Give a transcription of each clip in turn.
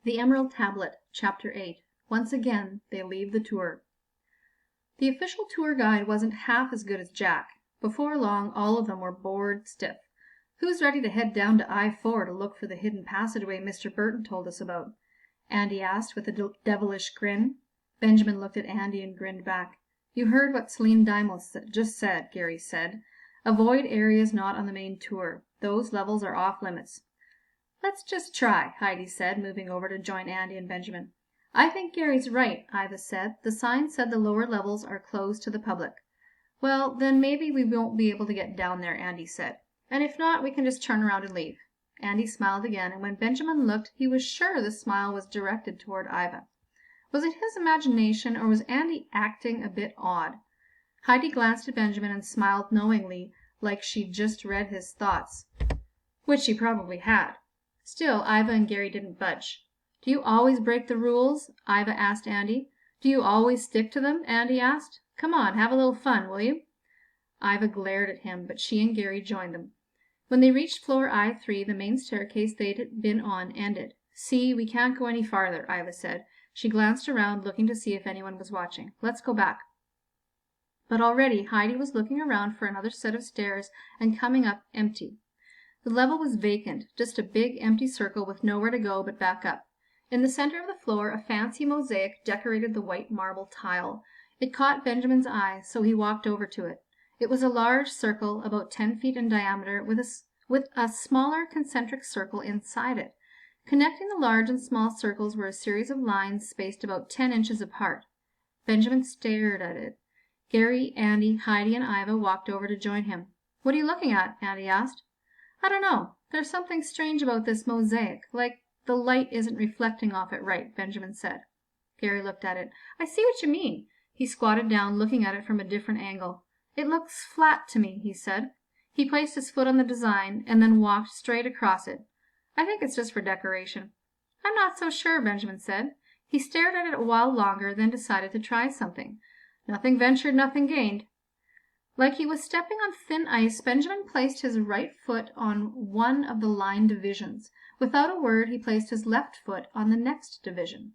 The Emerald Tablet, Chapter 8. Once again, they leave the tour. The official tour guide wasn't half as good as Jack. Before long, all of them were bored stiff. "Who's ready to head down to I-4 to look for the hidden passageway Mr. Burton told us about?" Andy asked with a devilish grin. Benjamin looked at Andy and grinned back. "You heard what Celine Dymos just said," Gary said. "Avoid areas not on the main tour. Those levels are off limits." "Let's just try," Heidi said, moving over to join Andy and Benjamin. "I think Gary's right," Iva said. "The sign said the lower levels are closed to the public." "Well, then maybe we won't be able to get down there," Andy said. "And if not, we can just turn around and leave." Andy smiled again, and when Benjamin looked, he was sure the smile was directed toward Iva. Was it his imagination, or was Andy acting a bit odd? Heidi glanced at Benjamin and smiled knowingly, like she'd just read his thoughts, which she probably had. Still, Iva and Gary didn't budge. "Do you always break the rules?" Iva asked Andy. "Do you always stick to them?" Andy asked. "Come on, have a little fun, will you?" Iva glared at him, but she and Gary joined them. When they reached floor I-3, the main staircase they'd been on ended. "See, we can't go any farther," Iva said. She glanced around, looking to see if anyone was watching. "Let's go back." But already Heidi was looking around for another set of stairs and coming up empty. The level was vacant, just a big empty circle with nowhere to go but back up. In the center of the floor, a fancy mosaic decorated the white marble tile. It caught Benjamin's eye, so he walked over to it. It was a large circle, about 10 feet in diameter, with a smaller concentric circle inside it. Connecting the large and small circles were a series of lines spaced about 10 inches apart. Benjamin stared at it. Gary, Andy, Heidi, and Iva walked over to join him. "What are you looking at?" Andy asked. "I don't know. There's something strange about this mosaic, like the light isn't reflecting off it right," Benjamin said. Gary looked at it. "I see what you mean." He squatted down, looking at it from a different angle. "It looks flat to me," he said. He placed his foot on the design and then walked straight across it. "I think it's just for decoration." "I'm not so sure," Benjamin said. He stared at it a while longer, then decided to try something. Nothing ventured, nothing gained. Like he was stepping on thin ice, Benjamin placed his right foot on one of the line divisions. Without a word, he placed his left foot on the next division.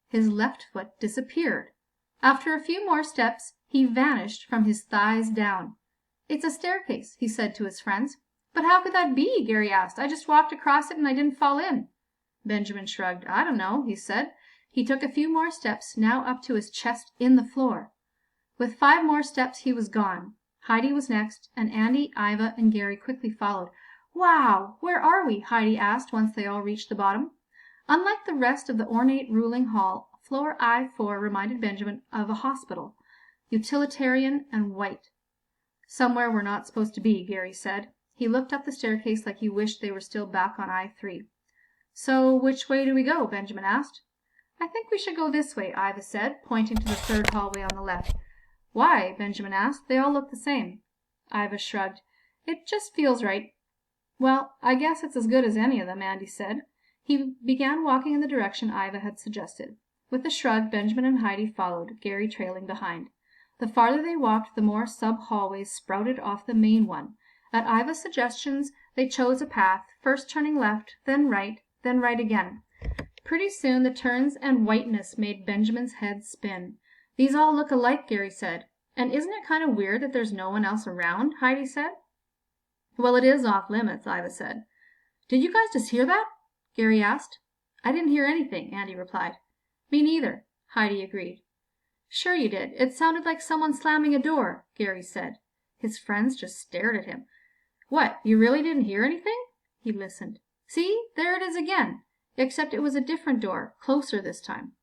His left foot disappeared. After a few more steps, he vanished from his thighs down. "It's a staircase," he said to his friends. "But how could that be?" Gary asked. "I just walked across it and I didn't fall in." Benjamin shrugged. "I don't know," he said. He took a few more steps, now up to his chest in the floor. With 5 more steps, he was gone. Heidi was next, and Andy, Iva, and Gary quickly followed. "Wow! Where are we?" Heidi asked once they all reached the bottom. Unlike the rest of the ornate ruling hall, floor I-4 reminded Benjamin of a hospital, utilitarian and white. "Somewhere we're not supposed to be," Gary said. He looked up the staircase like he wished they were still back on I-3. "So which way do we go?" Benjamin asked. "I think we should go this way," Iva said, pointing to the third hallway on the left. "Why?" Benjamin asked. "They all look the same." Iva shrugged. "It just feels right." "Well, I guess it's as good as any of them," Andy said. He began walking in the direction Iva had suggested. With a shrug, Benjamin and Heidi followed, Gary trailing behind. The farther they walked, the more sub-hallways sprouted off the main one. At Iva's suggestions, they chose a path, first turning left, then right again. Pretty soon the turns and whiteness made Benjamin's head spin. "These all look alike," Gary said. "And isn't it kind of weird that there's no one else around?" Heidi said. "Well, it is off limits," Iva said. "Did you guys just hear that?" Gary asked. "I didn't hear anything," Andy replied. "Me neither," Heidi agreed. "Sure you did. It sounded like someone slamming a door," Gary said. His friends just stared at him. "What, you really didn't hear anything?" He listened. "See, there it is again, except it was a different door, closer this time."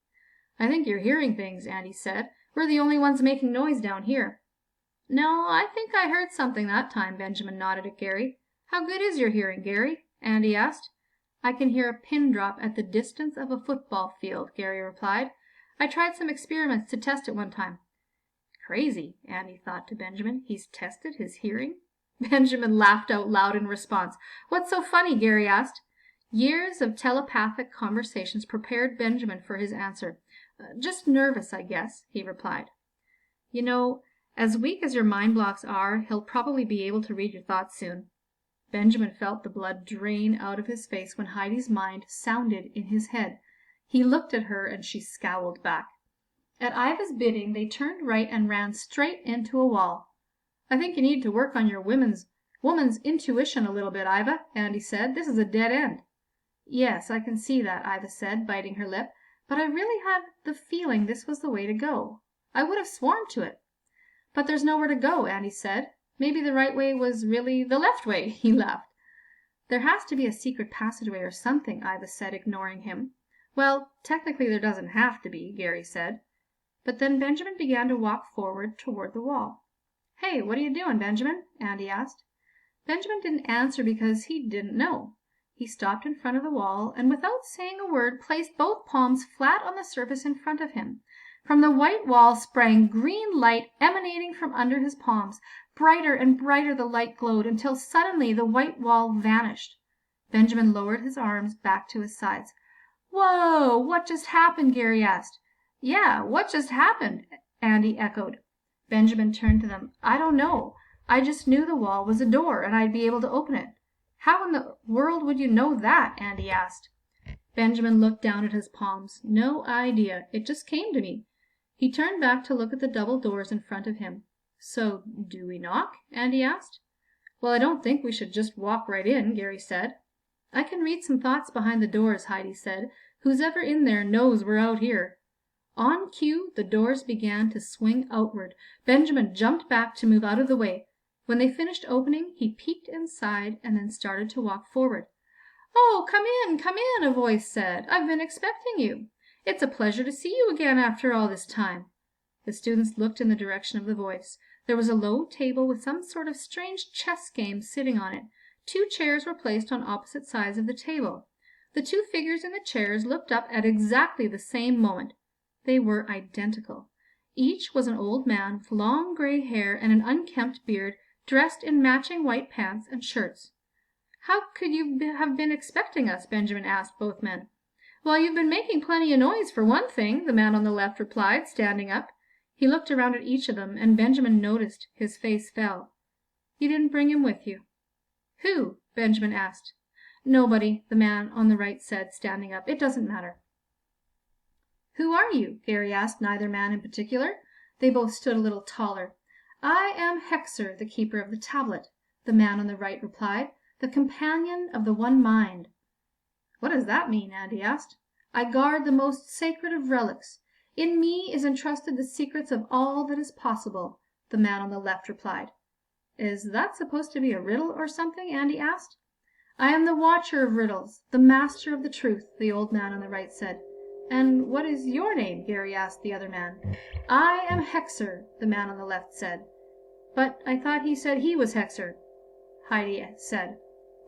"I think you're hearing things," Andy said. "We're the only ones making noise down here." "No, I think I heard something that time," Benjamin nodded at Gary. "How good is your hearing, Gary?" Andy asked. "I can hear a pin drop at the distance of a football field," Gary replied. "I tried some experiments to test it one time." Crazy, Andy thought to Benjamin. He's tested his hearing? Benjamin laughed out loud in response. "What's so funny?" Gary asked. Years of telepathic conversations prepared Benjamin for his answer. "Just nervous, I guess," he replied. "You know, as weak as your mind blocks are, he'll probably be able to read your thoughts soon." Benjamin felt the blood drain out of his face when Heidi's mind sounded in his head. He looked at her, and she scowled back. At Iva's bidding, they turned right and ran straight into a wall. "I think you need to work on your woman's intuition a little bit, Iva," Andy said. "This is a dead end." "Yes, I can see that," Iva said, biting her lip. "But I really had the feeling this was the way to go. I would have sworn to it." "But there's nowhere to go," Andy said. "Maybe the right way was really the left way." He laughed. "There has to be a secret passageway or something," Iva said, ignoring him. "Well, technically there doesn't have to be," Gary said. But then Benjamin began to walk forward toward the wall. "Hey, what are you doing, Benjamin?" Andy asked. Benjamin didn't answer because he didn't know. He stopped in front of the wall and without saying a word placed both palms flat on the surface in front of him. From the white wall sprang green light emanating from under his palms. Brighter and brighter the light glowed until suddenly the white wall vanished. Benjamin lowered his arms back to his sides. "Whoa! What just happened?" Gary asked. "Yeah, what just happened?" Andy echoed. Benjamin turned to them. "I don't know. I just knew the wall was a door and I'd be able to open it." "How in the world would you know that?" Andy asked. Benjamin looked down at his palms. "No idea. It just came to me." He turned back to look at the double doors in front of him. "So do we knock?" Andy asked. "Well, I don't think we should just walk right in," Gary said. "I can read some thoughts behind the doors," Heidi said. "Who's ever in there knows we're out here." On cue, the doors began to swing outward. Benjamin jumped back to move out of the way. When they finished opening, he peeked inside and then started to walk forward. "Oh, come in," a voice said. "I've been expecting you. It's a pleasure to see you again after all this time." The students looked in the direction of the voice. There was a low table with some sort of strange chess game sitting on it. 2 chairs were placed on opposite sides of the table. The 2 figures in the chairs looked up at exactly the same moment. They were identical. Each was an old man with long gray hair and an unkempt beard, dressed in matching white pants and shirts. "How could you have been expecting us?" Benjamin asked both men. "Well, you've been making plenty of noise, for one thing," the man on the left replied, standing up. He looked around at each of them, and Benjamin noticed his face fell. "You didn't bring him with you." "Who?" Benjamin asked. "Nobody," the man on the right said, standing up. "It doesn't matter." "Who are you?" Gary asked neither man in particular. They both stood a little taller. "I am Hexer, the keeper of the tablet," the man on the right replied, "the companion of the one mind." "What does that mean?" Andy asked. "I guard the most sacred of relics. In me is entrusted the secrets of all that is possible," the man on the left replied. "Is that supposed to be a riddle or something?" Andy asked. "I am the watcher of riddles, the master of the truth," the old man on the right said. "And what is your name?" Gary asked the other man. "I am Hexer," the man on the left said. "But I thought he said he was Hexer," Heidi said.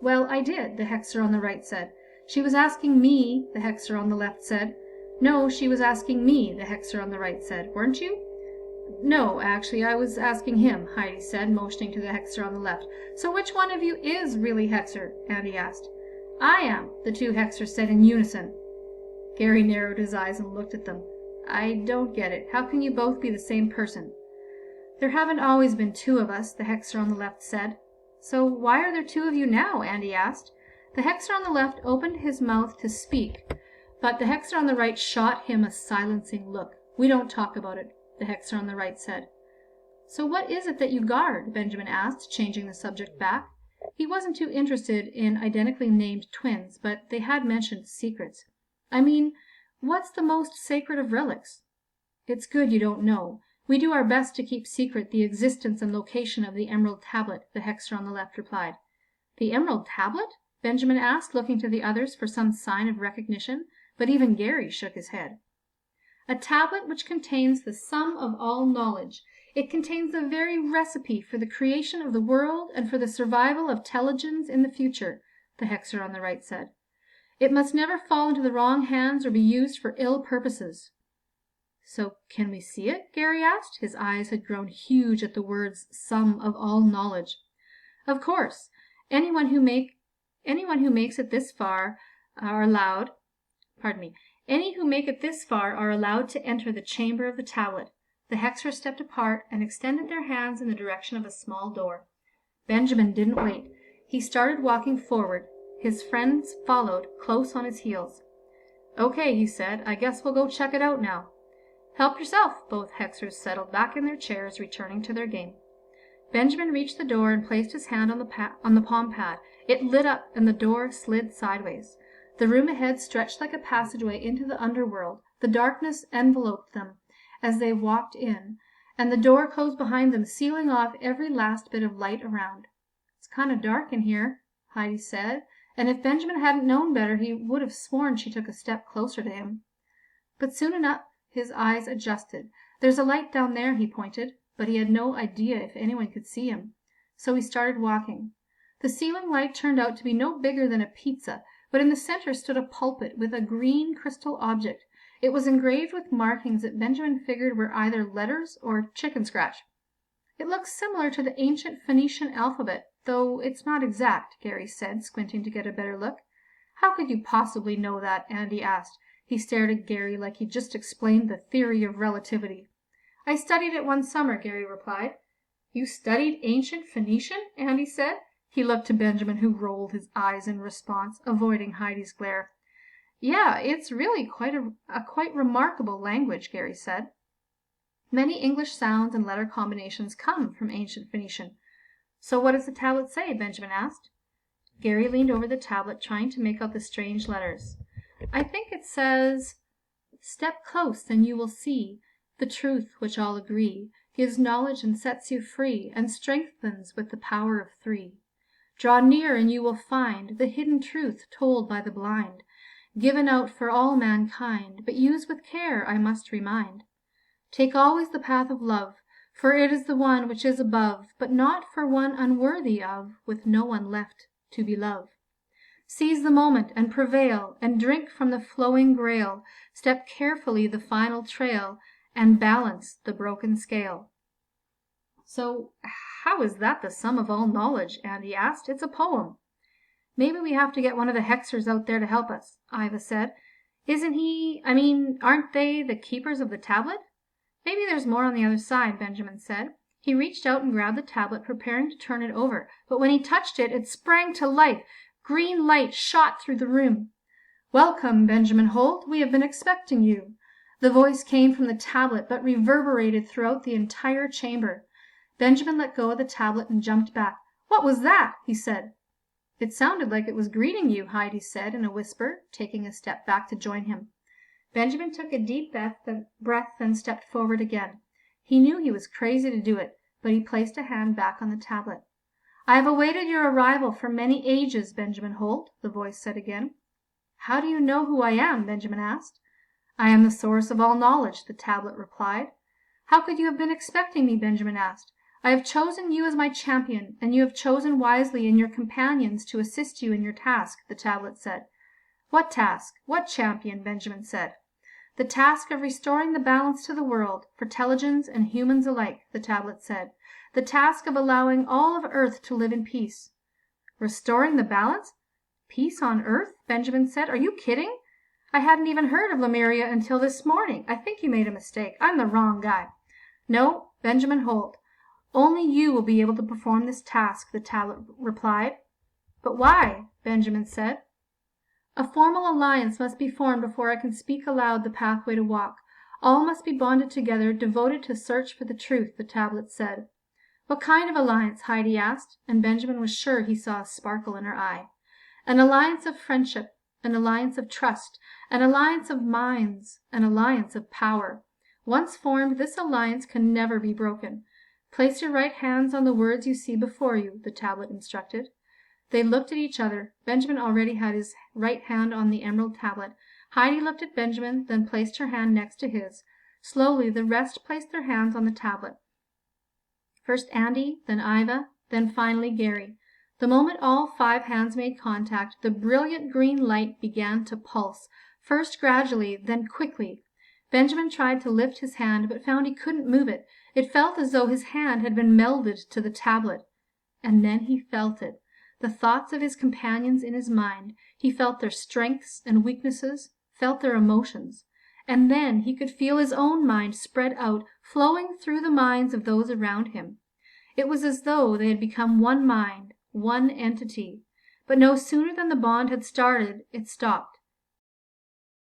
"Well, I did," the Hexer on the right said. "She was asking me," the Hexer on the left said. "No, she was asking me," the Hexer on the right said. "Weren't you?" "No, actually, I was asking him," Heidi said, motioning to the Hexer on the left. "So which one of you is really Hexer?" Andy asked. "I am," the 2 Hexers said in unison. Gary narrowed his eyes and looked at them. "I don't get it. How can you both be the same person?" "There haven't always been 2 of us," the Hexer on the left said. "So why are there 2 of you now?" Andy asked. The Hexer on the left opened his mouth to speak, but the Hexer on the right shot him a silencing look. "We don't talk about it," the Hexer on the right said. "So what is it that you guard?" Benjamin asked, changing the subject back. He wasn't too interested in identically named twins, but they had mentioned secrets. "I mean, what's the most sacred of relics?" "It's good you don't know. We do our best to keep secret the existence and location of the Emerald Tablet," the Hexer on the left replied. "The Emerald Tablet?" Benjamin asked, looking to the others for some sign of recognition, but even Gary shook his head. "A tablet which contains the sum of all knowledge. It contains the very recipe for the creation of the world and for the survival of telegens in the future," the Hexer on the right said. "It must never fall into the wrong hands or be used for ill purposes." "So can we see it?" Gary asked. His eyes had grown huge at the words "sum of all knowledge." "Of course. Anyone who makes it this far are allowed Any who make it this far are allowed to enter the chamber of the tablet." The Hexer stepped apart and extended their hands in the direction of a small door. Benjamin didn't wait. He started walking forward. His friends followed close on his heels. "Okay," he said. "I guess we'll go check it out now." "Help yourself." Both Hexers settled back in their chairs, returning to their game. Benjamin reached the door and placed his hand on the palm pad. It lit up, and the door slid sideways. The room ahead stretched like a passageway into the underworld. The darkness enveloped them as they walked in, and the door closed behind them, sealing off every last bit of light around. "It's kind of dark in here," Heidi said, and if Benjamin hadn't known better, he would have sworn she took a step closer to him. But soon enough his eyes adjusted. "There's a light down there," he pointed, but he had no idea if anyone could see him. So he started walking. The ceiling light turned out to be no bigger than a pizza, but in the center stood a pulpit with a green crystal object. It was engraved with markings that Benjamin figured were either letters or chicken scratch. "It looks similar to the ancient Phoenician alphabet, though it's not exact," Gary said, squinting to get a better look. "How could you possibly know that?" Andy asked. He stared at Gary like he'd just explained the theory of relativity. "I studied it one summer," Gary replied. "You studied ancient Phoenician?" Andy said. He looked to Benjamin, who rolled his eyes in response, avoiding Heidi's glare. "Yeah, it's really quite remarkable language," Gary said. "Many English sounds and letter combinations come from ancient Phoenician." "So what does the tablet say?" Benjamin asked. Gary leaned over the tablet, trying to make out the strange letters. "I think it says, 'Step close and you will see the truth which all agree, gives knowledge and sets you free, and strengthens with the power of three. Draw near and you will find the hidden truth told by the blind, given out for all mankind, but use with care, I must remind. Take always the path of love, for it is the one which is above, but not for one unworthy of, with no one left to beloved. Seize the moment and prevail, and drink from the flowing grail, step carefully the final trail, and balance the broken scale.'" "So how is that the sum of all knowledge?" Andy asked. "It's a poem." "Maybe we have to get one of the Hexers out there to help us," Iva said. Aren't they the keepers of the tablet?" "Maybe there's more on the other side," Benjamin said. He reached out and grabbed the tablet, preparing to turn it over, but when he touched it, it sprang to life. Green light shot through the room. "Welcome, Benjamin Holt. We have been expecting you." The voice came from the tablet, but reverberated throughout the entire chamber. Benjamin let go of the tablet and jumped back. "What was that?" he said. "It sounded like it was greeting you," Heidi said in a whisper, taking a step back to join him. Benjamin took a deep breath, then stepped forward again. He knew he was crazy to do it, but he placed a hand back on the tablet. "I have awaited your arrival for many ages, Benjamin Holt," the voice said again. "How do you know who I am?" Benjamin asked. "I am the source of all knowledge," the tablet replied. "How could you have been expecting me?" Benjamin asked. "I have chosen you as my champion, and you have chosen wisely in your companions to assist you in your task," the tablet said. "What task? What champion?" Benjamin said. "The task of restoring the balance to the world, for Telligans and humans alike," the tablet said. "The task of allowing all of Earth to live in peace." "Restoring the balance? Peace on Earth?" Benjamin said. "Are you kidding? I hadn't even heard of Lemuria until this morning. I think you made a mistake. I'm the wrong guy." "No, Benjamin Holt. Only you will be able to perform this task," the tablet replied. "But why?" Benjamin said. "A formal alliance must be formed before I can speak aloud the pathway to walk. All must be bonded together, devoted to search for the truth," the tablet said. "What kind of alliance?" Heidi asked, and Benjamin was sure he saw a sparkle in her eye. "An alliance of friendship, an alliance of trust, an alliance of minds, an alliance of power. Once formed, this alliance can never be broken. Place your right hands on the words you see before you," the tablet instructed. They looked at each other. Benjamin already had his right hand on the emerald tablet. Heidi looked at Benjamin, then placed her hand next to his. Slowly, the rest placed their hands on the tablet. First Andy, then Iva, then finally Gary. The moment all 5 hands made contact, the brilliant green light began to pulse, first gradually, then quickly. Benjamin tried to lift his hand, but found he couldn't move it. It felt as though his hand had been melded to the tablet. And then he felt it. The thoughts of his companions in his mind. He felt their strengths and weaknesses, felt their emotions. And then he could feel his own mind spread out, flowing through the minds of those around him. It was as though they had become one mind, one entity. But no sooner than the bond had started, it stopped.